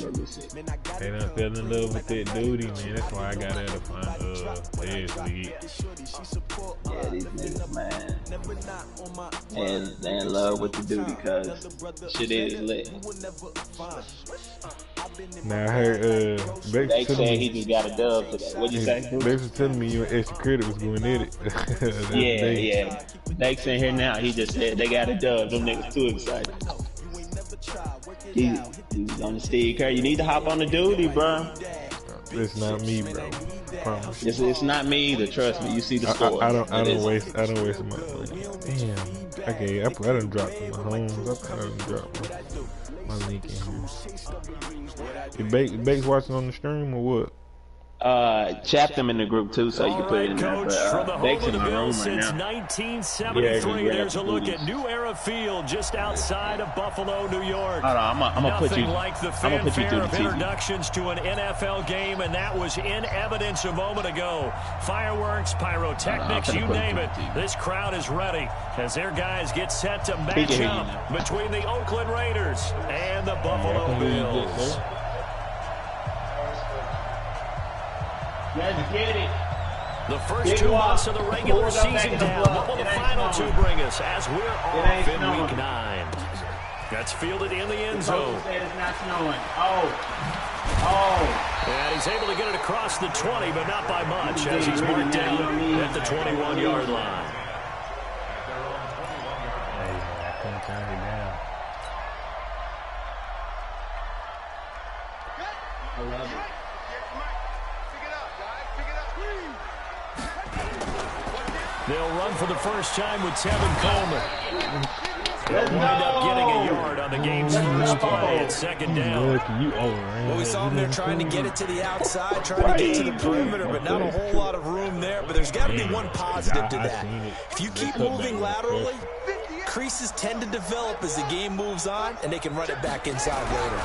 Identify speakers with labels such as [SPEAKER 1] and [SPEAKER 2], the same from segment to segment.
[SPEAKER 1] Let me see.
[SPEAKER 2] They done fell in love with that duty, man. That's why I got out of last league.
[SPEAKER 1] Yeah, these niggas, man. And they in love with the duty because shit is lit.
[SPEAKER 2] Now I heard
[SPEAKER 1] they said he just got a dub today. What'd you say?
[SPEAKER 2] Bex was telling me you and extra credit was going at it.
[SPEAKER 1] yeah. Bex in here now. He just said they got a dub. Them niggas too excited. He was on the Steve Kerr. You need to hop on the duty, bro.
[SPEAKER 2] It's not me, bro. Promise.
[SPEAKER 1] It's not me either. Trust me. You see the score.
[SPEAKER 2] I don't waste my money. Damn. Okay, I done dropped my homes. I done dropped my link in here. You Bex watching on the stream or what?
[SPEAKER 1] Chat them in the group too, so you can put it in there. But Bex in my room right now.
[SPEAKER 3] 1973. There's a look at New Era Field, just outside of Buffalo, New York.
[SPEAKER 1] Hold on, I'm gonna put you.
[SPEAKER 3] Like the
[SPEAKER 1] I'm gonna put you through the
[SPEAKER 3] of
[SPEAKER 1] TV.
[SPEAKER 3] introductions to an NFL game, and that was in evidence a moment ago. Fireworks, pyrotechnics, you name it. This crowd is ready as their guys get set to match up between the Oakland Raiders and the Buffalo Bills.
[SPEAKER 1] Let's get it.
[SPEAKER 3] The first 2 months of the regular season down. What will the final 2 bring us as we're off in week 9? That's fielded in the end zone.
[SPEAKER 1] It's not snowing.
[SPEAKER 3] And he's able to get it across the 20, but not by much as he's marked down at the 21-yard line.
[SPEAKER 2] I couldn't turn it down.
[SPEAKER 1] I love it.
[SPEAKER 3] They'll run for the first time with Tevin Coleman. They'll wind up getting a yard on the game's first play at second down.
[SPEAKER 4] Well, we saw him there trying to get it to the outside, trying to get to the perimeter, but not a whole lot of room there. But there's got to be one positive to that. If you keep moving laterally, creases tend to develop as the game moves on, and they can run it back inside later.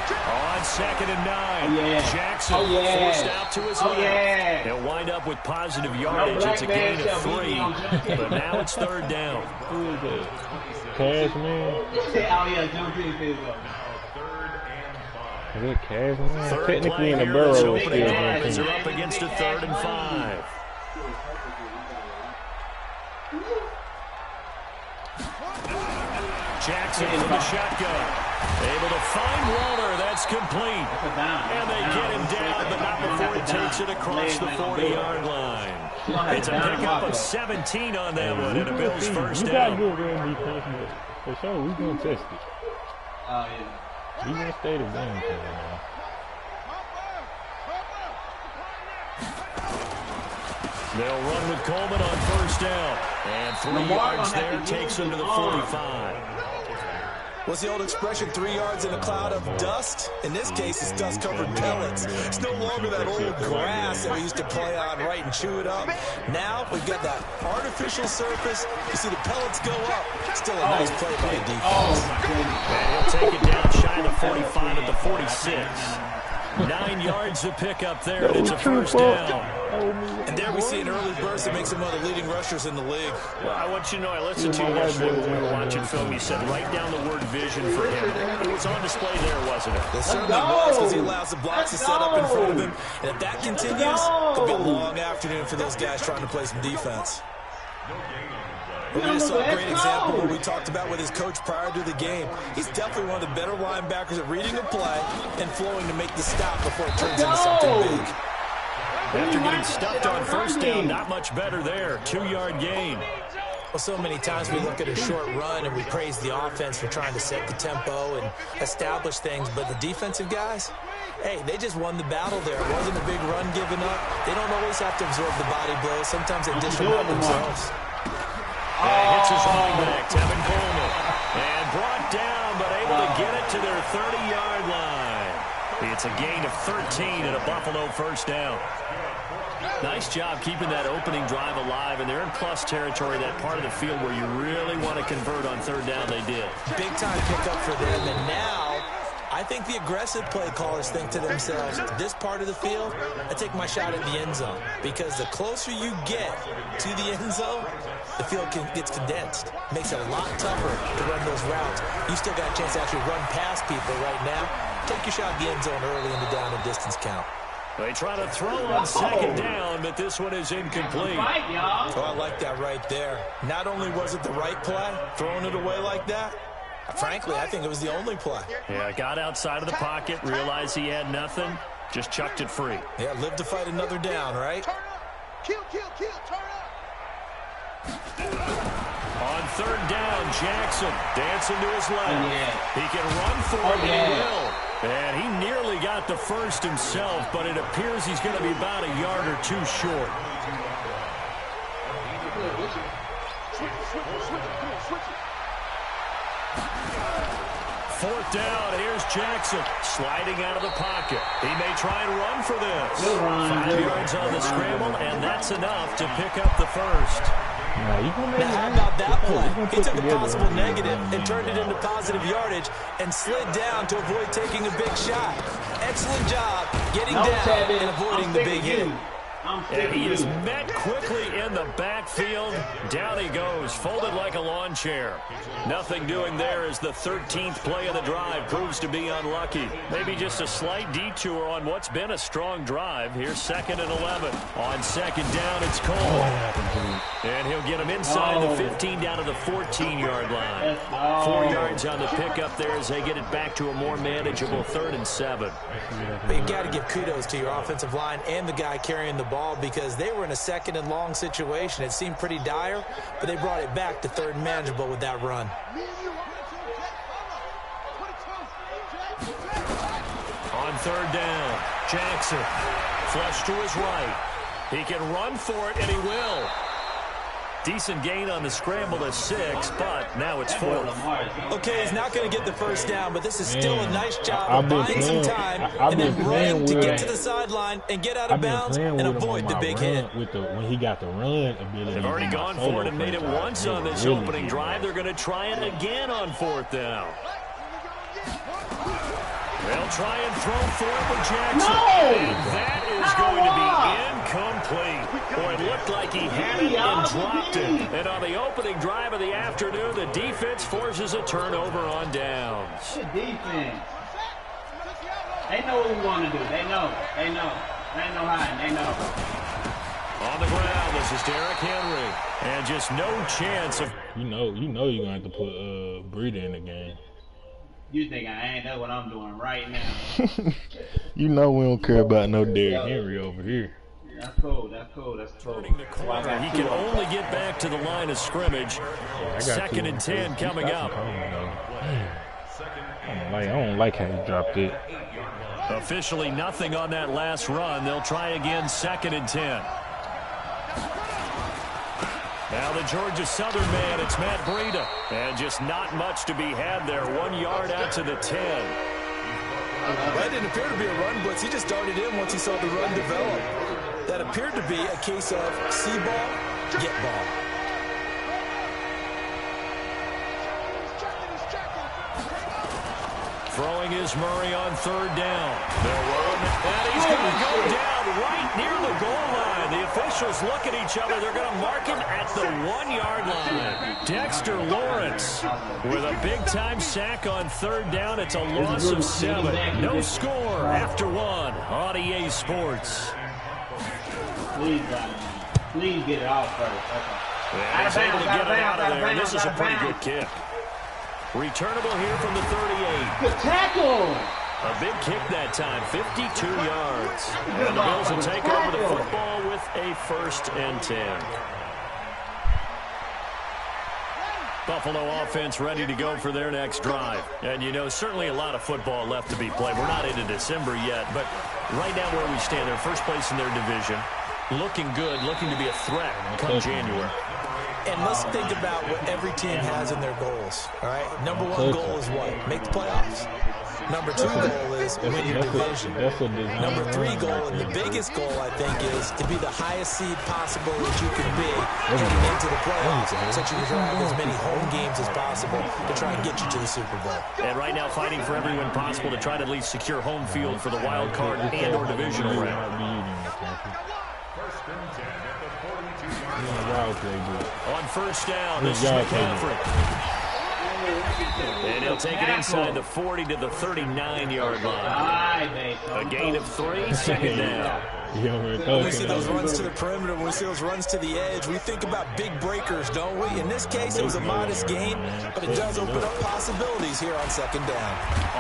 [SPEAKER 3] On 2nd and 9, Jackson forced out to his left. They'll wind up with positive yardage. It's a gain of 3, but now it's 3rd down.
[SPEAKER 2] Who is that? Cash Man?
[SPEAKER 1] Is
[SPEAKER 2] it Cash Man? Technically in the Burrow.
[SPEAKER 3] They're up against a 3rd and 5. Jackson from the shotgun. Able to find Waller. That's complete. And they get him down, but not before he takes it across the 40-yard line. It's a pickup of 17 on that one, and a Bills first down.
[SPEAKER 2] For sure, we're going to test it.
[SPEAKER 1] Oh, yeah.
[SPEAKER 2] We're going to stay the game for now.
[SPEAKER 3] They'll run with Coleman on first down. And 3 yards there takes him to the 45.
[SPEAKER 4] What's the old expression, 3 yards in a cloud of dust? In this case, it's dust-covered pellets. It's no longer that old grass that we used to play on, right, and chew it up. Now we've got that artificial surface. You see the pellets go up. Still a nice play by the defense.
[SPEAKER 3] And he'll take it down shy of the 45 at the 46. 9 yards to pick up there, and it's a first down.
[SPEAKER 4] And there we see an early burst that makes him one of the leading rushers in the league.
[SPEAKER 3] Well, I want you to know, I listened to you yesterday when we were watching film. You said write down the word vision for him. It was on display there, wasn't it?
[SPEAKER 4] It certainly was, because he allows the blocks to set up in front of him. And if that continues, it'll be a long afternoon for those guys trying to play some defense. We just saw a great example of what we talked about with his coach prior to the game. He's definitely one of the better linebackers at reading a play and flowing to make the stop before it turns into something big.
[SPEAKER 3] After getting stuffed on first down, not much better there. 2-yard gain.
[SPEAKER 4] Well, so many times we look at a short run and we praise the offense for trying to set the tempo and establish things, but the defensive guys, hey, they just won the battle there. It wasn't a big run given up. They don't always have to absorb the body blows. Sometimes they dish them out themselves.
[SPEAKER 3] And hits his running back, Tevin Coleman. And brought down, but able to get it to their 30-yard line. It's a gain of 13 and a Buffalo first down. Nice job keeping that opening drive alive, and they're in plus territory, that part of the field where you really want to convert on 3rd down. They did.
[SPEAKER 4] Big-time pickup for them, and now I think the aggressive play callers think to themselves, this part of the field, I take my shot at the end zone, because the closer you get to the end zone, the field gets condensed. Makes it a lot tougher to run those routes. You still got a chance to actually run past people right now. take your shot at the end zone early in the down and distance count.
[SPEAKER 3] They try to throw on second down, but this one is incomplete.
[SPEAKER 4] Oh, I like that right there. Not only was it the right play, throwing it away like that, frankly, I think it was the only play.
[SPEAKER 3] Yeah, got outside of the pocket, realized he had nothing, just chucked it free.
[SPEAKER 4] Yeah, live to fight another down, right?
[SPEAKER 5] Kill, turn up.
[SPEAKER 3] On third down, Jackson dancing to his left. He can run for it, and he will. And he nearly got the first himself, but it appears he's going to be about a yard or two short. Fourth down, here's Jackson sliding out of the pocket. He may try and run for this. 5 yards on the scramble, and that's enough to pick up the first.
[SPEAKER 4] Now, how about that play? He took a possible negative and turned it into positive yardage and slid down to avoid taking a big shot. Excellent job getting down and avoiding the big hit.
[SPEAKER 3] And he is met quickly in the backfield. Down he goes, folded like a lawn chair. Nothing doing there as the 13th play of the drive proves to be unlucky. Maybe just a slight detour on what's been a strong drive. Here's 2nd and 11. On second down, it's Cole. And he'll get him inside the 15 down to the 14-yard line. 4 yards on the pickup there as they get it back to a more manageable 3rd and 7.
[SPEAKER 4] But you got to give kudos to your offensive line and the guy carrying the ball because they were in a 2nd and long situation. It seemed pretty dire, but they brought it back to 3rd and manageable with that run.
[SPEAKER 3] On 3rd down, Jackson flush to his right. He can run for it, and he will. Decent gain on the scramble to 6, but now it's 4th.
[SPEAKER 4] Okay, he's not going to get the first down, but this is still a nice job of buying some time and then running to get to the sideline and get out of bounds and avoid the big hit.
[SPEAKER 2] When he got the run ability.
[SPEAKER 3] They've already gone for it and made it once on this opening drive. They're going to try it again on 4th down. They'll try and throw for it with Jackson. And that is going to be incomplete. Boy, it looked like he had it and dropped it. And on the opening drive of the afternoon, the defense forces a turnover on downs.
[SPEAKER 1] Good defense. They know what we want to do. They know. They know. They know hiding. They know.
[SPEAKER 3] On the ground, this is Derrick Henry. And just no chance of...
[SPEAKER 2] You know you're going to have to put Breida in the game.
[SPEAKER 1] You think I ain't know what I'm doing right now.
[SPEAKER 2] You know we don't care about no Derrick Henry over here.
[SPEAKER 1] That's cool. That's cool. That's cool.
[SPEAKER 3] Turning the corner, he can only get back to the line of scrimmage. 2nd and 10 coming up.
[SPEAKER 2] I don't like how he dropped it.
[SPEAKER 3] Officially nothing on that last run. They'll try again 2nd and 10. Now the Georgia Southern man, it's Matt Breida. And just not much to be had there. 1 yard out to the 10.
[SPEAKER 4] That didn't appear to be a run blitz. He just darted in once he saw the run develop. That appeared to be a case of see ball, get ball.
[SPEAKER 3] Throwing is Murray on 3rd down. They'll run, and he's going to go down right near the goal line. The officials look at each other. They're going to mark him at the 1 yard line. Dexter Lawrence with a big-time sack on 3rd down. It's a loss of 7. No score after 1 on EA Sports.
[SPEAKER 1] Please get it off first.
[SPEAKER 3] And he's able to get it out of there. This is a pretty good kick. Returnable here from the 38.
[SPEAKER 1] Good tackle.
[SPEAKER 3] A big kick that time, 52 yards. And the Bills will take over the football with a 1st and 10. Buffalo offense ready to go for their next drive. And, you know, certainly a lot of football left to be played. We're not into December yet, but right now where we stand, they're first place in their division. Looking good, looking to be a threat come January.
[SPEAKER 4] And let's think about what every team has in their goals, all right? Number 1 goal is what? Make the playoffs. Number 2 goal is win your division. Number 3 goal, and the biggest goal, I think, is to be the highest seed possible that you can be and get into the playoffs so that you can drive as many home games as possible to try and get you to the Super Bowl.
[SPEAKER 3] And right now fighting for every win possible to try to at least secure home field for the wild card and or divisional round. On 1st down, this is McCaffrey. And he'll take it inside the 40 to the 39-yard line. A gain of 3, second down.
[SPEAKER 4] When we see those runs to the perimeter, when we see those runs to the edge, we think about big breakers, don't we? In this case, it was a modest gain, but it does open up possibilities here on second down.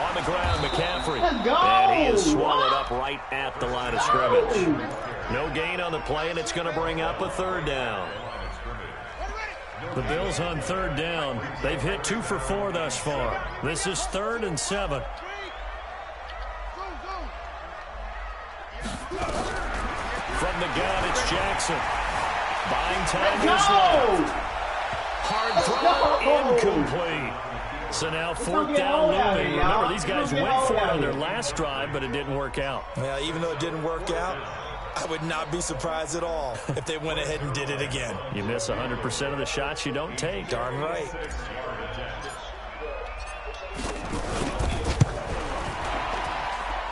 [SPEAKER 3] On the ground, McCaffrey. And he is swallowed up right at the line of scrimmage. No gain on the play, and it's going to bring up a third down. The Bills on third down. They've hit 2 for 4 thus far. This is 3rd and 7. From the gun, it's Jackson. Buying time is left. Hard throw, incomplete. So now 4th down looming. Remember, these guys went for it on their last drive, but it didn't work out.
[SPEAKER 4] Yeah, even though it didn't work out, I would not be surprised at all if they went ahead and did it again.
[SPEAKER 3] You miss 100% of the shots you don't take.
[SPEAKER 4] Darn right.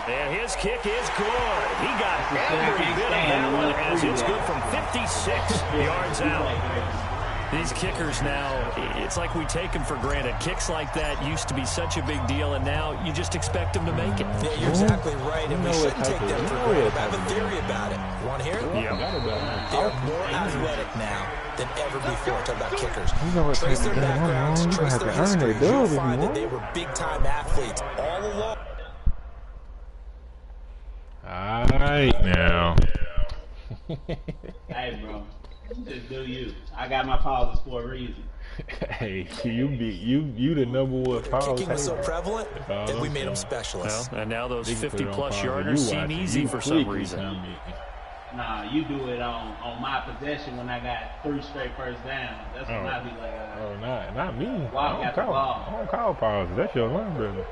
[SPEAKER 3] And his kick is good. He got every bit of that one as it's good from 56 yards out. These kickers now, it's like we take them for granted. Kicks like that used to be such a big deal, and now you just expect them to make it.
[SPEAKER 4] Yeah, you're exactly right, and we shouldn't take them for granted. I have a theory about it. You want to hear it?
[SPEAKER 3] Yeah.
[SPEAKER 4] They are more athletic now than ever before. Talk about kickers. Trace their backgrounds, trace their history. You'll find that they were big-time athletes all along.
[SPEAKER 2] All right, now.
[SPEAKER 1] Hey, bro. Just do you. I got my pauses for a reason.
[SPEAKER 2] Hey, you the #1 pause.
[SPEAKER 4] Kicking was so prevalent that we made them specialists.
[SPEAKER 3] Well, and now those 50-plus yarders seem easy for some reason.
[SPEAKER 1] Nah, you do it on my possession when I got 3 straight first downs. That's when I be like,
[SPEAKER 2] oh, not me.
[SPEAKER 1] Walk out the ball.
[SPEAKER 2] I don't call pauses. That's your line, brother.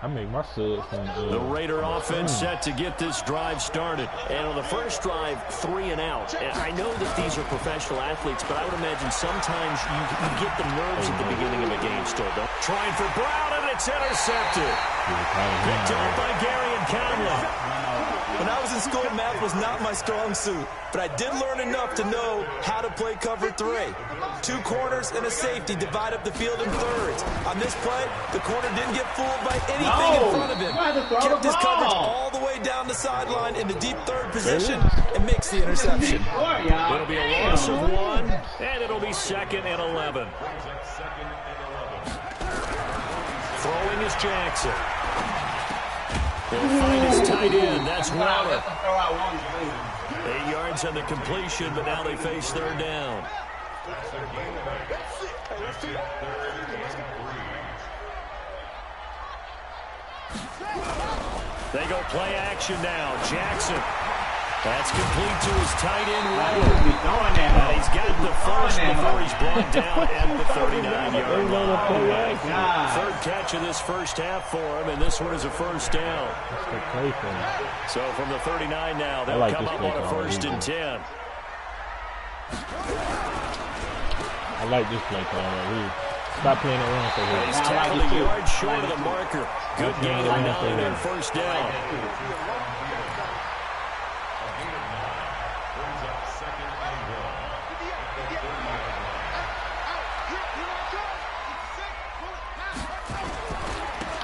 [SPEAKER 2] I make my subs from
[SPEAKER 3] the Raider offense set to get this drive started. And on the first drive, 3 and out. And I know that these are professional athletes, but I would imagine sometimes you get the nerves at the beginning of a game still, don't you? Trying for Brown, and it's intercepted. Picked up by Gary and Conley.
[SPEAKER 4] When I was in school, math was not my strong suit, but I did learn enough to know how to play cover 3. 2 corners and a safety divide up the field in thirds. On this play, the corner didn't get fooled by anything in front of him. Kept his coverage all the way down the sideline in the deep third position and makes the interception.
[SPEAKER 3] It'll be a loss of 1, and it'll be 2nd and 11. Throwing is Jackson. He'll find his tight end. That's Weller. 8 yards on the completion, but now they face third down. They go play action now. Jackson. That's complete to his tight end, Weller. And he's got the first before he's brought down at the 39-yard line. 3rd catch of this first half for him, and this one is a first down. So from the 39 now, they'll come up on a 1st and 10.
[SPEAKER 2] I like this play call right here. Stop playing around for him.
[SPEAKER 3] He's tackled a yard short of the marker. Good gain of 9 and first down.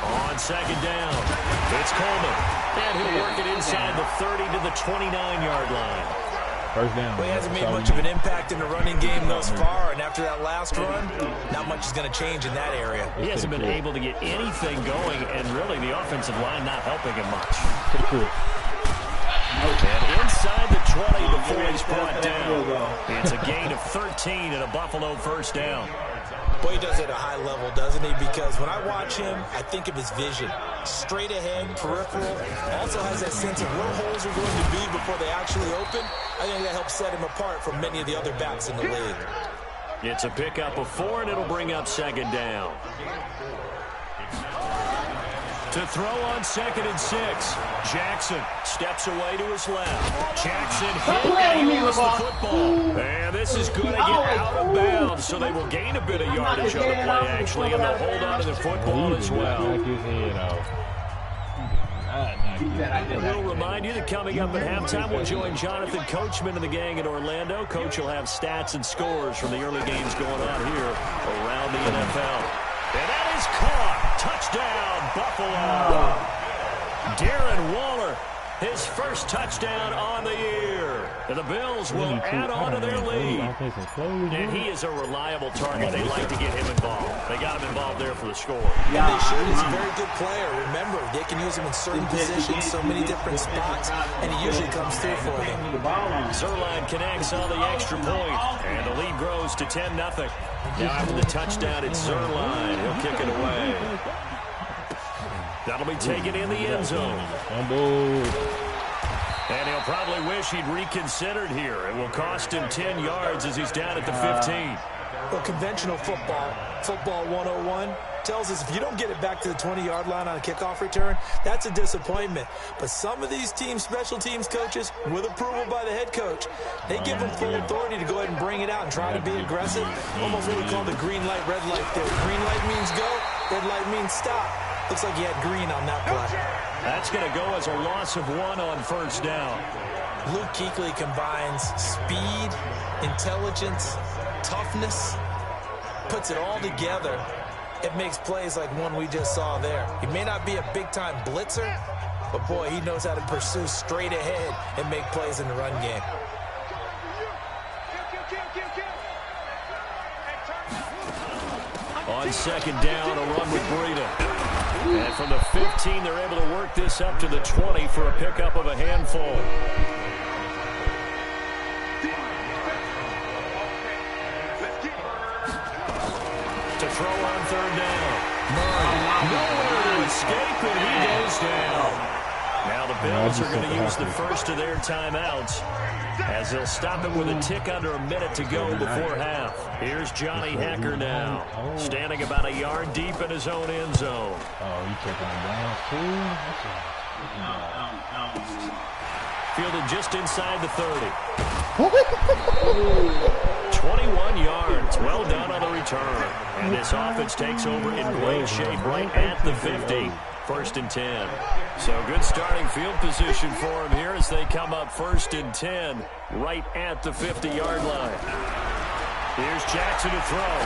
[SPEAKER 3] On second down, it's Coleman. And he'll work it inside the 30 to the 29-yard line.
[SPEAKER 2] First down.
[SPEAKER 4] Well, he hasn't made much of an impact in the running game thus far, and after that last run, not much is going to change in that area.
[SPEAKER 3] He hasn't been able to get anything going, and really the offensive line not helping him much. And inside the 20 before he's brought down. It's a gain of 13 and a Buffalo first down.
[SPEAKER 4] Boy, he does it at a high level, doesn't he? Because when I watch him, I think of his vision. Straight ahead, peripheral. Also has that sense of where holes are going to be before they actually open. I think that helps set him apart from many of the other backs in the league.
[SPEAKER 3] It's a pickup of 4, and it'll bring up second down. To throw on 2nd and 6. Jackson steps away to his left. Jackson hit, and he lost the football. And this is going to get out of bounds, so they will gain a bit of yardage on the play, actually, and they'll hold on to the football as well. We'll remind you that coming up at halftime, we'll join Jonathan Coachman and the gang in Orlando. Coach will have stats and scores from the early games going on here around the NFL. And that is caught. Touchdown, Buffalo. Darren Waller, his first touchdown on the year. And the Bills will add on to their lead. And he is a reliable target. They like to get him involved. They got him involved there for the score.
[SPEAKER 4] And they should. He's a very good player. Remember, they can use him in certain positions, so many different spots, and he usually comes through for them.
[SPEAKER 3] Zerline connects on the extra point, and the lead grows to 10-0. Now after the touchdown, it's Zerline. He'll kick it away. That'll be taken in the end zone. And he'll probably wish he'd reconsidered here. It will cost him 10 yards as he's down at the 15.
[SPEAKER 4] Well, conventional football 101, tells us if you don't get it back to the 20-yard line on a kickoff return, that's a disappointment. But some of these special teams coaches, with approval by the head coach, they give them full authority to go ahead and bring it out and try to be aggressive. Almost what we call the green light, red light theory. Green light means go, red light means stop. Looks like he had green on that play.
[SPEAKER 3] That's going to go as a loss of 1 on first down.
[SPEAKER 4] Luke Kuechly combines speed, intelligence, toughness, puts it all together. It makes plays like one we just saw there. He may not be a big-time blitzer, but, boy, he knows how to pursue straight ahead and make plays in the run game.
[SPEAKER 3] On second down, a run with Breida. And from the 15, they're able to work this up to the 20 for a pickup of a handful. To throw on third down. Murray, nowhere to escape, and he goes down. Now the Bills are going to use the first of their timeouts as they'll stop it with a tick under a minute to go before half. Here's Johnny Hekker now, standing about a yard deep in his own end zone.
[SPEAKER 2] Oh, you taking it down too?
[SPEAKER 3] Fielded just inside the 30. 21 yards. Well done on the return. And this offense takes over in great shape right at the 50. First and 10. So good starting field position for him here as they come up first and 10 right at the 50-yard line. Here's Jackson to throw.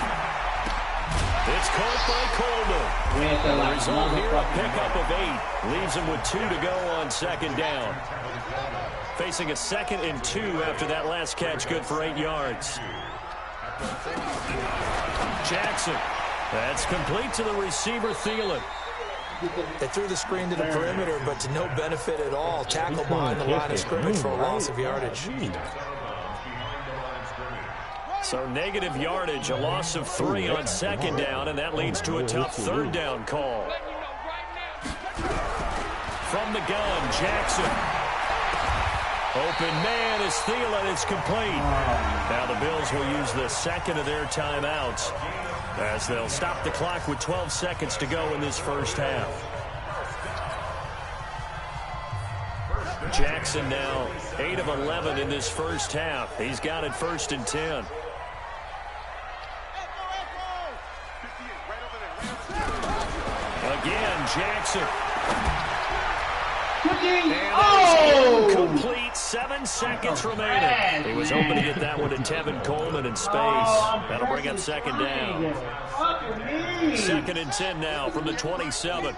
[SPEAKER 3] It's caught by Coleman. The result here, a pickup of 8. Leaves him with 2 to go on second down. Facing a 2nd and 2 after that last catch, good for 8 yards. Jackson. That's complete to the receiver, Thielen.
[SPEAKER 4] They threw the screen to the perimeter, but to no benefit at all. Tackle behind the line of scrimmage for a loss of yardage.
[SPEAKER 3] So negative yardage, a loss of 3 on second down, and that leads to a tough third down call. From the gun, Jackson. Open man is Thielen. It's complete. Now the Bills will use the second of their timeouts as they'll stop the clock with 12 seconds to go in this first half. Jackson now 8 of 11 in this first half. He's got it first and 10. Again, Jackson. And that is incomplete. 7 seconds remaining. He was hoping to get that one to Tevin Coleman in space. That'll bring up second down. 2nd and 10 now from the 27.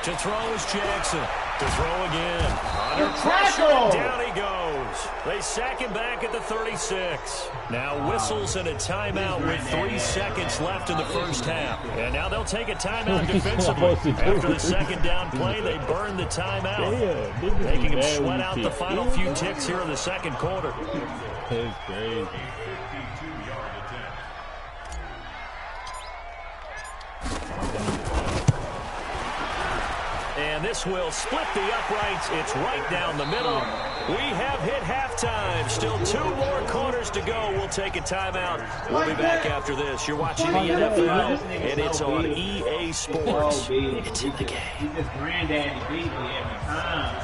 [SPEAKER 3] To throw is Jackson. To throw again. Under pressure, and down he goes. They sack him back at the 36. Now whistles and a timeout with 3 seconds left in the first half. And now they'll take a timeout defensively. After the second down play, they burn the timeout, making him sweat out the final few ticks here in the second quarter.
[SPEAKER 2] That's crazy.
[SPEAKER 3] And this will split the uprights. It's right down the middle. We have hit halftime. Still 2 more quarters to go. We'll take a timeout. We'll be back after this. You're watching the NFL, and it's on EA Sports. It's in the game.
[SPEAKER 1] He's just granddaddy beat me every time.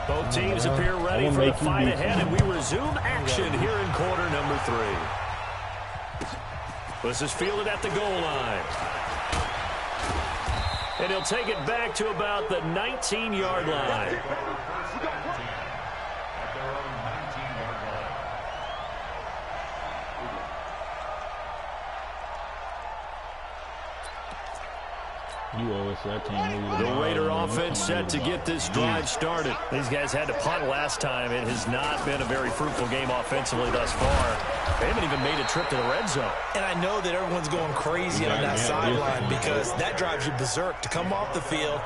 [SPEAKER 3] Both teams appear ready for the fight ahead, and we resume action here in quarter number 3. This is fielded at the goal line. And he'll take it back to about the 19-yard line. The Raider offense set to get this drive started. These guys had to punt last time. It has not been a very fruitful game offensively thus far. They haven't even made a trip to the red zone.
[SPEAKER 4] And I know that everyone's going crazy on that sideline because that drives you berserk to come off the field,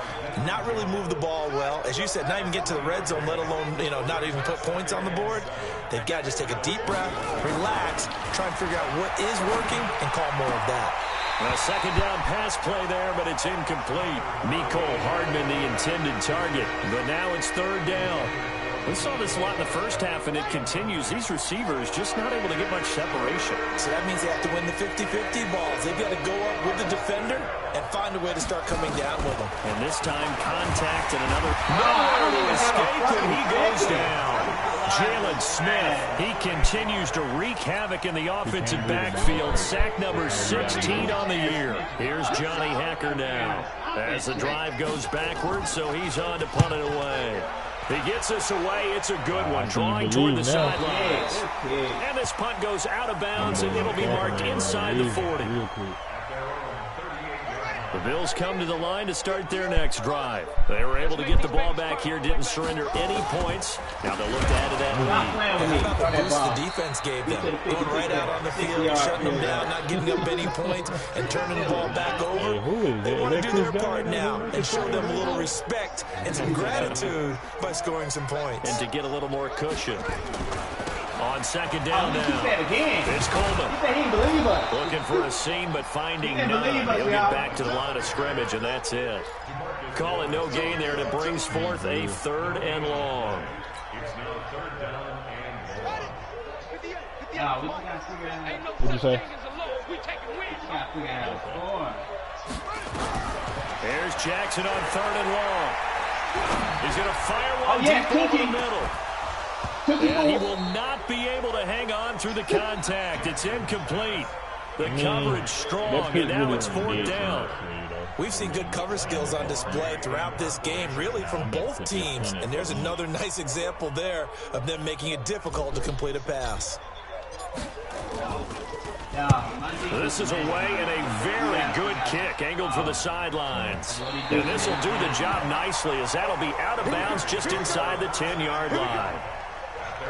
[SPEAKER 4] not really move the ball well. As you said, not even get to the red zone, let alone, not even put points on the board. They've got to just take a deep breath, relax, try and figure out what is working, and call more of that.
[SPEAKER 3] A second down pass play there, but it's incomplete. Mecole Hardman, the intended target, but now it's third down. We saw this a lot in the first half, and it continues. These receivers just not able to get much separation.
[SPEAKER 4] So that means they have to win the 50-50 balls. They've got to go up with the defender and find a way to start coming down with them.
[SPEAKER 3] And this time, contact and another nowhere to escape, and he goes down. Jalen Smith, he continues to wreak havoc in the offensive backfield. Sack number 16 on the year. Here's Johnny Hacker now as the drive goes backwards, so he's on to punt it away. He gets us away. It's a good one. Drawing toward the sidelines. And this punt goes out of bounds, and it'll be marked inside the 40. The Bills come to the line to start their next drive. They were able to get the ball back here, didn't surrender any points. Now they'll look to add to that lead.
[SPEAKER 4] And how about the boost the defense gave them? Going right out on the field, shutting them down, not giving up any points, and turning the ball back over. They want to do their part now and show them a little respect and some gratitude by scoring some points.
[SPEAKER 3] And to get a little more cushion. On second down now, it's Coleman. Looking for a seam, but finding none. He'll get back to the line of scrimmage, and that's it. Calling no gain there, and it brings forth a third and long.
[SPEAKER 2] What'd you say?
[SPEAKER 3] There's Jackson on third and long. He's going to fire one deep over the middle. And he will not be able to hang on through the contact. It's incomplete. The coverage strong, and now it's fourth down.
[SPEAKER 4] We've seen good cover skills on display throughout this game, really from both teams. And there's another nice example there of them making it difficult to complete a pass.
[SPEAKER 3] This is away and a very good kick, angled for the sidelines. And this will do the job nicely, as that'll be out of bounds just inside the 10-yard line.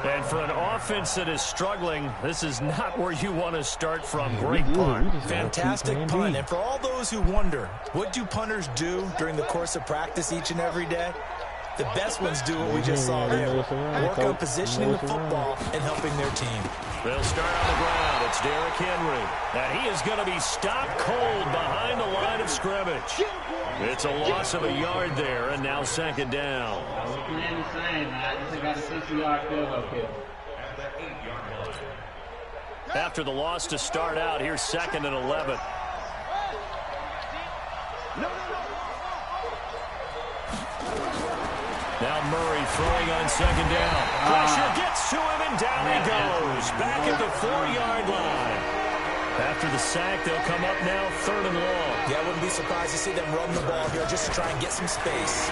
[SPEAKER 3] And for an offense that is struggling, this is not where you want to start from. Great punt.
[SPEAKER 4] Fantastic punt. And for all those who wonder, what do punters do during the course of practice each and every day? The best ones do what we just saw there. Work on positioning the football and helping their team.
[SPEAKER 3] They'll start on the ground. It's Derrick Henry. And he is going to be stopped cold behind the line of scrimmage. It's a loss of a yard there, and now second down. After the loss to start out, here's second and 11. Now Murray throwing on second down. Pressure gets to him, and down he goes. Back at the 4-yard line. After the sack, they'll come up now third and long.
[SPEAKER 4] Yeah, I wouldn't be surprised to see them run the ball here just to try and get some space.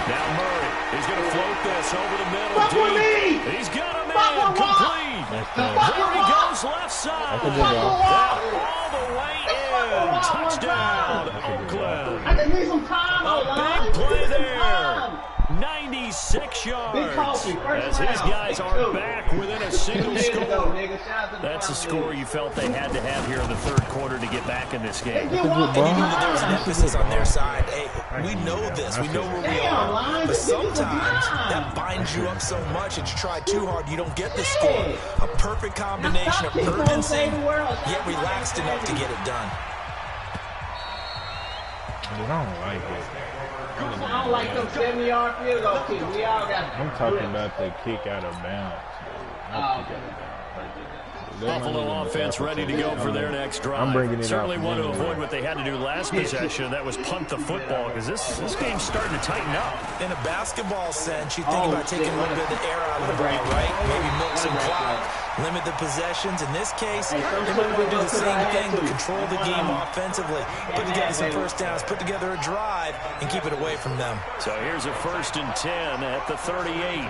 [SPEAKER 3] Now Murray, he's going to float this over the middle. Deep. He's got a man complete. There he goes left side. All the way in. Touchdown, Oakland. A big play there. 96 yards as his guys are back within a single score. That's a score you felt they had to have here in the third quarter to get back in this game.
[SPEAKER 4] And you know that there's an emphasis on their side. Hey, we know this. We know where we are. But sometimes that binds you up so much that you try too hard, you don't get the score. A perfect combination of urgency, yet relaxed enough to get it done.
[SPEAKER 2] I don't like it.
[SPEAKER 6] I don't like them 70-yard field goal kicks. We all got.
[SPEAKER 2] I'm talking about the kick out of bounds.
[SPEAKER 3] Buffalo offense ready to go for their next drive.
[SPEAKER 2] I'm bringing it
[SPEAKER 3] Certainly
[SPEAKER 2] out
[SPEAKER 3] want to avoid what they had to do last possession. That was punt the football, because this game's starting to tighten up.
[SPEAKER 4] In a basketball sense, you think about taking a little bit of the air out of the ball, right? Maybe milk some clock. limit the possessions. In this case, they might want to do the same thing, but control the game offensively. Put together some first downs, put together a drive, and keep it away from them.
[SPEAKER 3] So here's a 1st and 10 at the 38.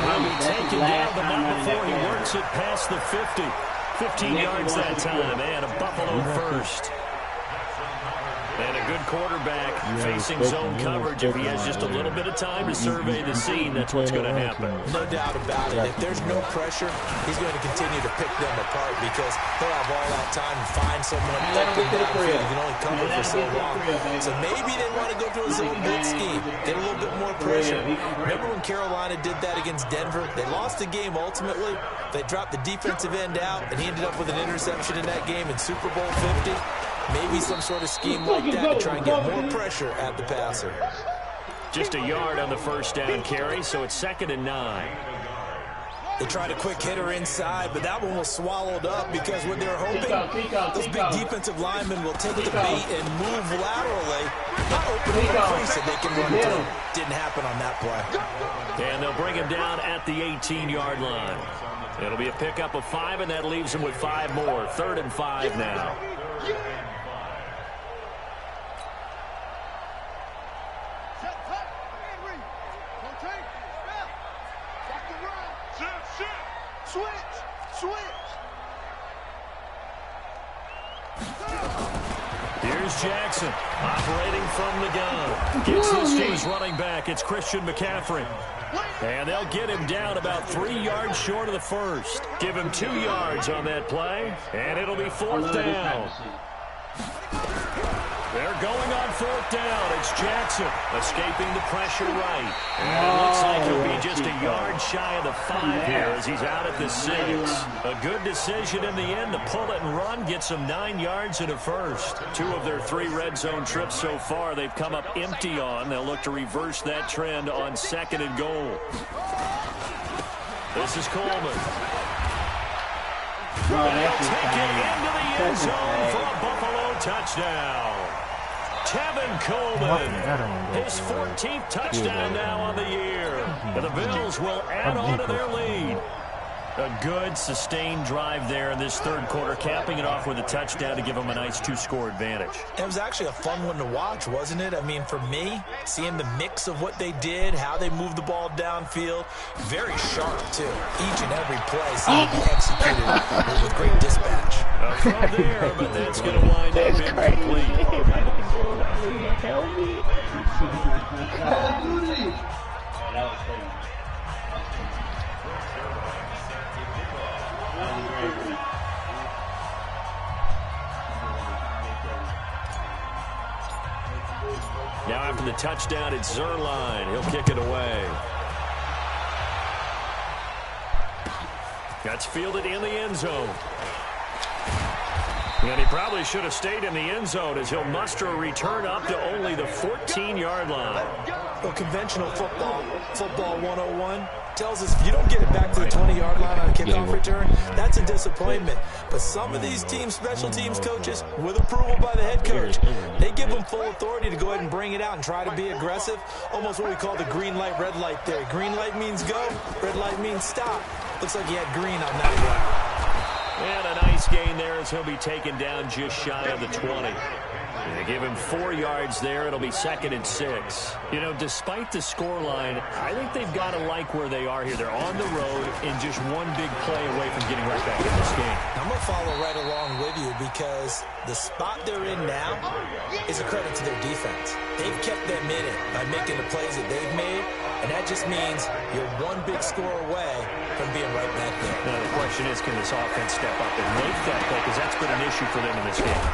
[SPEAKER 3] He'll be taken down, but not before he works it past the 50. 15 yards that time, and a Buffalo first. And a good quarterback facing zone coverage. If he has just a little bit of time to survey the scene, that's what's going to happen.
[SPEAKER 4] No doubt about it. If there's no pressure, he's going to continue to pick them apart because he'll have all that time to find someone open downfield. He can only cover for so long. So maybe they want to go to a zone blitz scheme, get a little bit more pressure. Remember when Carolina did that against Denver? They lost the game ultimately. They dropped the defensive end out, and he ended up with an interception in that game in Super Bowl 50. Maybe some sort of scheme like that to try and get more pressure at the passer.
[SPEAKER 3] Just a yard on the first down carry, so it's 2nd and 9.
[SPEAKER 4] They tried a quick hitter inside, but that one was swallowed up because what they're hoping, those big defensive linemen will take the beat and move laterally, not open up a crease that they can run through. Didn't happen on that play.
[SPEAKER 3] And they'll bring him down at the 18-yard line. It'll be a pickup of 5, and that leaves him with 5 more. 3rd and 5 now. Here's Jackson, operating from the gun. Gets this to his running back. It's Christian McCaffrey. And they'll get him down about 3 yards short of the first. Give him 2 yards on that play, and it'll be 4th down. They're going on 4th down. It's Jackson escaping the pressure right. And it looks like he'll be just a yard shy of the 5 here as he's out at the 6. A good decision in the end to pull it and run. Gets him 9 yards and a first. 2 of their 3 red zone trips so far they've come up empty on. They'll look to reverse that trend on 2nd and goal. This is Coleman. They'll take it into the end zone for a Buffalo touchdown. Tevin Coleman, his 14th touchdown now on the year. And the Bills will add on to their lead. A good, sustained drive there in this 3rd quarter, capping it off with a touchdown to give them a nice 2-score advantage.
[SPEAKER 4] It was actually a fun one to watch, wasn't it? I mean, for me, seeing the mix of what they did, how they moved the ball downfield, very sharp, too. Each and every play seemed to be executed with great dispatch.
[SPEAKER 3] From there, but that's going to wind up incomplete.
[SPEAKER 1] Help me.
[SPEAKER 3] Now after the touchdown, it's Zerline. He'll kick it away. That's fielded in the end zone. And he probably should have stayed in the end zone as he'll muster a return up to only the 14-yard line.
[SPEAKER 4] Well, conventional football 101, tells us if you don't get it back to the 20-yard line on a kickoff return, that's a disappointment. But some of these teams, special teams coaches, with approval by the head coach, they give them full authority to go ahead and bring it out and try to be aggressive. Almost what we call the green light, red light there. Green light means go, red light means stop. Looks like he had green on that one.
[SPEAKER 3] And a nice gain there as he'll be taken down just shy of the 20. They give him 4 yards there. It'll be 2nd and 6. You know, despite the scoreline, I think they've got to like where they are here. They're on the road and just one big play away from getting right back in this game.
[SPEAKER 4] I'm going to follow right along with you because the spot they're in now is a credit to their defense. They've kept them in it by making the plays that they've made, and that just means you're one big score away from being right back there.
[SPEAKER 3] Now, the question is, can this offense step up and make that play? Because that's been an issue for them in this game.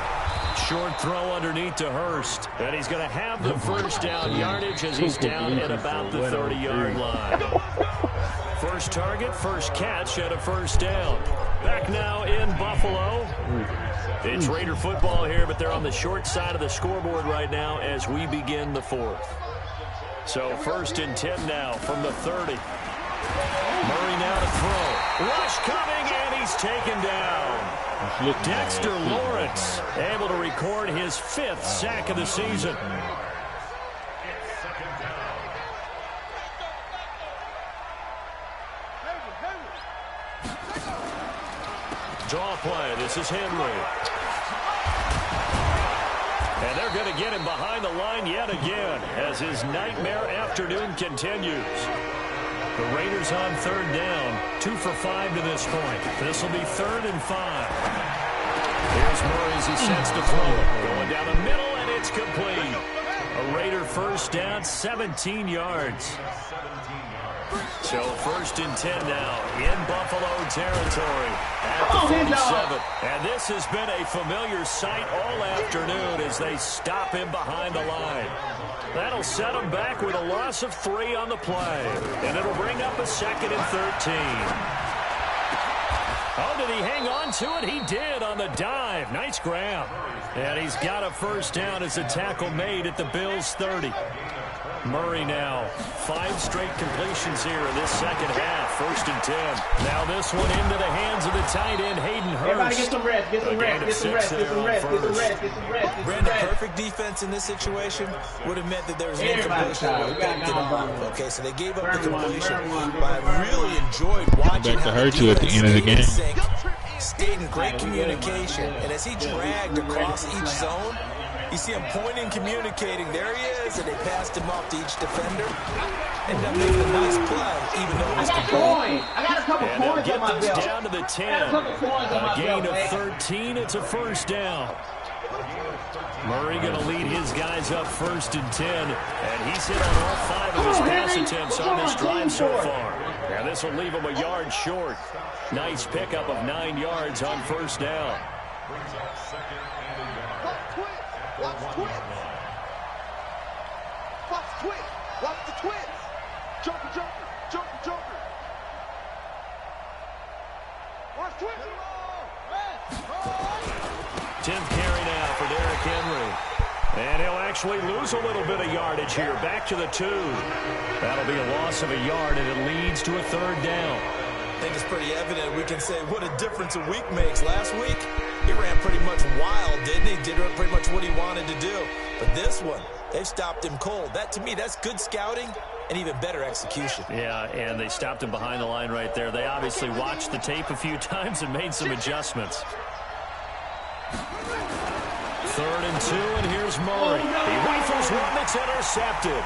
[SPEAKER 3] Short throw underneath to Hurst. And he's going to have the first down yardage as he's down at about the 30-yard line. First target, first catch at a first down. Back now in Buffalo. It's Raider football here, but they're on the short side of the scoreboard right now as we begin the 4th. So 1st and 10 now from the 30. Murray now to throw. Rush coming, and he's taken down. Dexter Lawrence able to record his 5th sack of the season. Draw play. This is Henry. And they're going to get him behind the line yet again as his nightmare afternoon continues. The Raiders on third down. 2 for 5 to this point. This will be 3rd and 5. Here's Murray as he sets to throw it. Going down the middle, and it's complete. A Raider first down, 17 yards. So 1st and 10 now in Buffalo territory at the 47. And this has been a familiar sight all afternoon as they stop him behind the line. That'll set him back with a loss of 3 on the play. And it'll bring up a 2nd and 13. Oh, did he hang on to it? He did on the dive. Nice grab. And he's got a first down as a tackle made at the Bills' 30. Murray now, 5 straight completions here in this second half. 1st and 10. Now this one into the hands of the tight end, Hayden Hurst.
[SPEAKER 6] Everybody get some rest, get some rest, get some rest, get some rest, get some rest, get some rest.
[SPEAKER 4] Brandon, perfect defense in this situation would have meant that there was an incompletion that would have picked it off. Okay, so they gave up the completion, but I really enjoyed watching how
[SPEAKER 2] hurt you at the end of the game.
[SPEAKER 4] Stayed in great communication, and as he dragged across each zone, you see him pointing, communicating. There he is, and they passed him off to each defender. Ended up making a nice play, even though it was complete.
[SPEAKER 6] I got a couple points on my belt.
[SPEAKER 3] Down to the 10. A gain of 13. It's a first down. Murray going to lead his guys up 1st and 10. And he's hit on all 5 of his pass attempts on this drive so far. And this will leave him a yard short. Nice pickup of 9 yards on first down.
[SPEAKER 5] Watch twins. Watch twins. Watch the twins. Joker, joker, joker, joker. Watch twins.
[SPEAKER 3] 10th carry now for Derrick Henry. And he'll actually lose a little bit of yardage here. Back to the 2. That'll be a loss of a yard, and it leads to a 3rd down.
[SPEAKER 4] I think it's pretty evident. We can say what a difference a week makes. Last week, he ran pretty much wild, didn't he? Did pretty much what he wanted to do. But this one, they've stopped him cold. That, to me, that's good scouting and even better execution.
[SPEAKER 3] Yeah, and they stopped him behind the line right there. They obviously watched the tape a few times and made some adjustments. 3rd and 2, and here's Murray. He rifles one that's intercepted.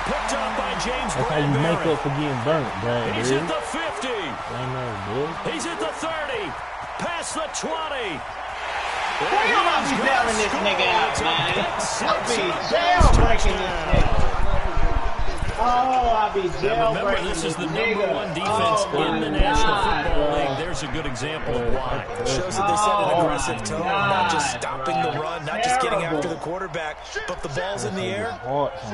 [SPEAKER 3] Picked up by James
[SPEAKER 2] That's how you make up for getting burnt, Brad.
[SPEAKER 3] He's at the 50.
[SPEAKER 2] I know, boy.
[SPEAKER 3] He's at the 30. Past the 20.
[SPEAKER 6] Why y'all not be bailing this nigga out, man? I'll be jailbreaking this nigga. Oh, I'll be jailbreaking.
[SPEAKER 3] Remember, this is the #1 defense in the National Football League. There's a good example of why.
[SPEAKER 4] Shows that they set an aggressive tone, not just stopping the run, not just getting after the quarterback, but the ball's in the air.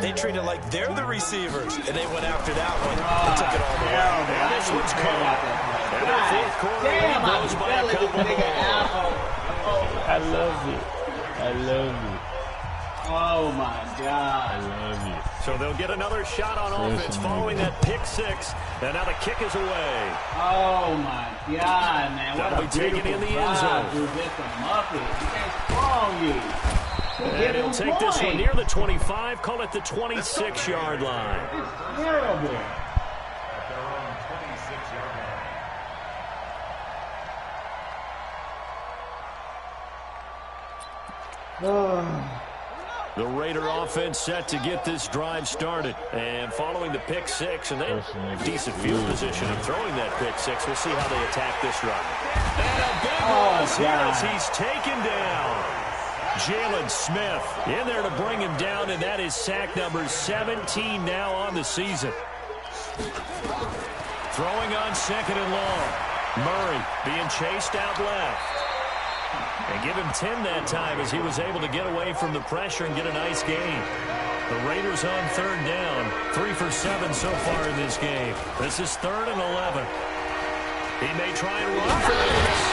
[SPEAKER 4] They treat it like they're the receivers, and they went after that one and took it all the way.
[SPEAKER 3] And this one's caught. And the 4th quarter lead goes by a couple more.
[SPEAKER 2] I love it. I love it.
[SPEAKER 6] Oh, my God.
[SPEAKER 2] I love it.
[SPEAKER 3] So they'll get another shot on offense following that pick 6. And now the kick is away.
[SPEAKER 6] Oh, my God, man. What
[SPEAKER 3] That'll
[SPEAKER 6] a
[SPEAKER 3] be taken in the end zone.
[SPEAKER 6] Dude, this a Muppet. You can't strong you.
[SPEAKER 3] And he'll take this one near the 25, call it the 26-yard line.
[SPEAKER 6] It's terrible.
[SPEAKER 3] The Raider offense set to get this drive started. And following the pick 6, and they have decent field position in throwing that pick 6. We'll see how they attack this drive. And a big loss here as he's taken down. Jalen Smith in there to bring him down, and that is sack number 17 now on the season. Throwing on 2nd and long. Murray being chased out left. And give him 10 that time as he was able to get away from the pressure and get a nice gain. The Raiders on 3rd down. 3 for 7 so far in this game. This is 3rd and 11. He may try and run for this.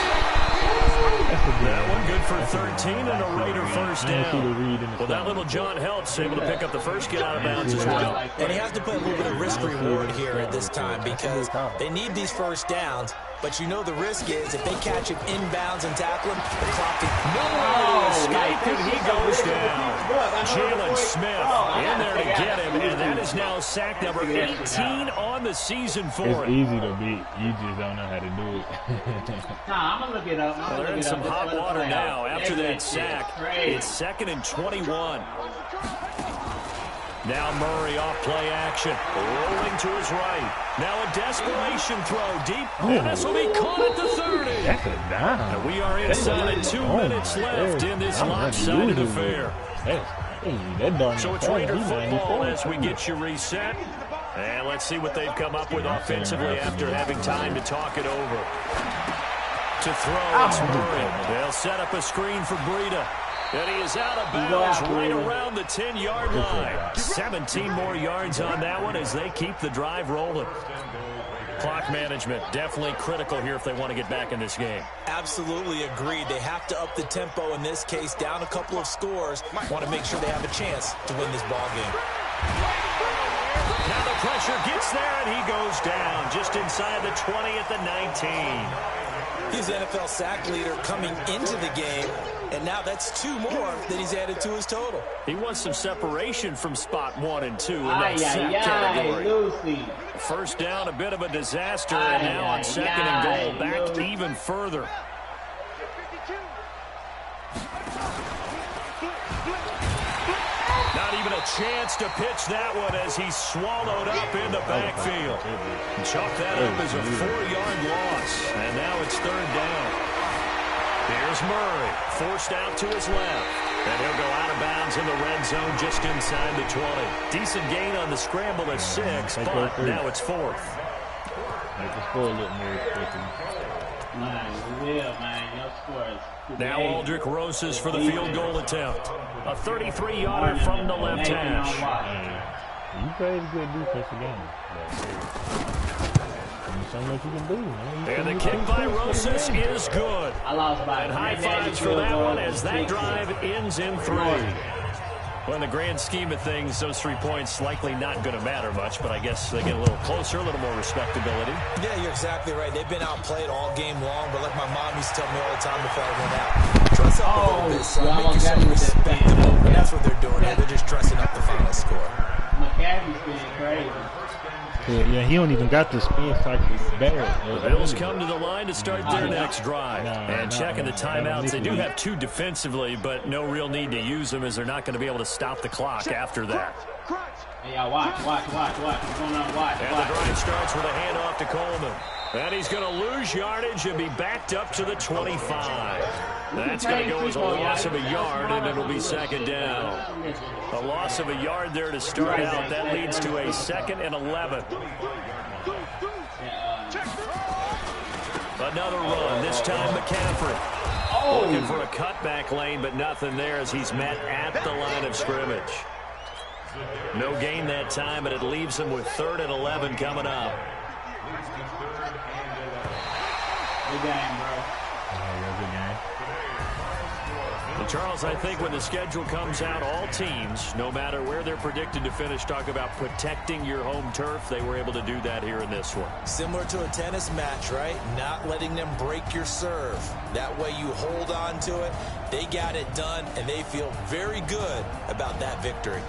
[SPEAKER 3] That one good for 13 and a Raider first down. Well, that little John Helt's able to pick up the first get out of bounds as well.
[SPEAKER 4] And he has to put a little bit of risk reward here at this time because they need these first downs. But you know the risk is if they catch him inbounds and tackle him, the clock can...
[SPEAKER 3] Escape, and he goes down. Jalen Smith in there to get him, and that is now sack number 18 on the season for
[SPEAKER 2] It's
[SPEAKER 3] him.
[SPEAKER 2] easy to beat. You just don't know how to do it.
[SPEAKER 6] Nah, I'm going to look it up.
[SPEAKER 3] Well, they're in some hot water now after that sack. It's 2nd and 21. Now Murray off play action, rolling to his right. Now a desperation throw deep, and this will be caught at the 30.
[SPEAKER 2] That's a dime.
[SPEAKER 3] And we are inside 2 minutes left in this lopsided affair. So it's Raider football as we get you reset. And let's see what they've come up with offensively after having time to talk it over. To throw, it's Murray. They'll set up a screen for Breida. And he is out of bounds right around the 10-yard line. 17 more yards on that one as they keep the drive rolling. Clock management definitely critical here if they want to get back in this game.
[SPEAKER 4] Absolutely agreed. They have to up the tempo in this case, down a couple of scores. Want to make sure they have a chance to win this ball game.
[SPEAKER 3] Now the pressure gets there, and he goes down just inside the 20 at the 19.
[SPEAKER 4] He's the NFL sack leader coming into the game, and now that's 2 more that he's added to his total.
[SPEAKER 3] He wants some separation from spot 1 and 2 in that sack category.
[SPEAKER 6] Lucy.
[SPEAKER 3] First down, a bit of a disaster, and now on 2nd and goal, back even further. Not even a chance to pitch that one as he's swallowed up in the backfield. Chalk that up as a 4-yard loss, and now it's 3rd down. Here's Murray, forced out to his left, and he'll go out of bounds in the red zone just inside the 20. Decent gain on the scramble at 6, but now it's 4th.
[SPEAKER 2] Make the score a little more respectable.
[SPEAKER 6] Man, we will, man. Your score is
[SPEAKER 3] now Aldrich Rosas for the field goal attempt. A 33-yarder from the left hash.
[SPEAKER 2] You played a good defensive game. There's so much you can do, man.
[SPEAKER 3] And the kick by Rosas is good. And high fives for that one as that drive ends in 3. Well, in the grand scheme of things, those 3 points likely not going to matter much, but I guess they get a little closer, a little more respectability.
[SPEAKER 4] Yeah, you're exactly right. They've been outplayed all game long, but like my mom used to tell me all the time before I went out, dress up a little bit, son. Make yourself respectable. And that's what they're doing here. They're just dressing up the final score.
[SPEAKER 6] McCaffrey's been crazy.
[SPEAKER 2] Yeah, he don't even got the spin cycle bad.
[SPEAKER 3] The Bills come to the line to start their next drive. And checking the timeouts, they do have 2 defensively, but no real need to use them as they're not going to be able to stop the clock after that.
[SPEAKER 6] Hey, y'all, watch. What's going on? Watch.
[SPEAKER 3] And the drive starts with a handoff to Coleman. And he's going to lose yardage and be backed up to the 25. That's going to go as a loss of a yard, and it'll be 2nd down. A loss of a yard there to start out. That leads to a 2nd and 11. Another run, this time McCaffrey. Looking for a cutback lane, but nothing there as he's met at the line of scrimmage. No gain that time, but it leaves him with 3rd and 11 coming up.
[SPEAKER 6] Good game, bro.
[SPEAKER 2] Good game.
[SPEAKER 3] And Charles, I think when the schedule comes out, all teams, no matter where they're predicted to finish, talk about protecting your home turf. They were able to do that here in this one.
[SPEAKER 4] Similar to a tennis match, right? Not letting them break your serve. That way you hold on to it. They got it done, and they feel very good about that victory.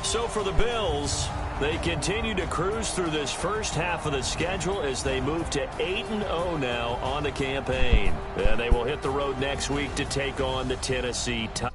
[SPEAKER 3] So for the Bills, they continue to cruise through this first half of the schedule as they move to 8-0 now on the campaign. And they will hit the road next week to take on the Tennessee Titans.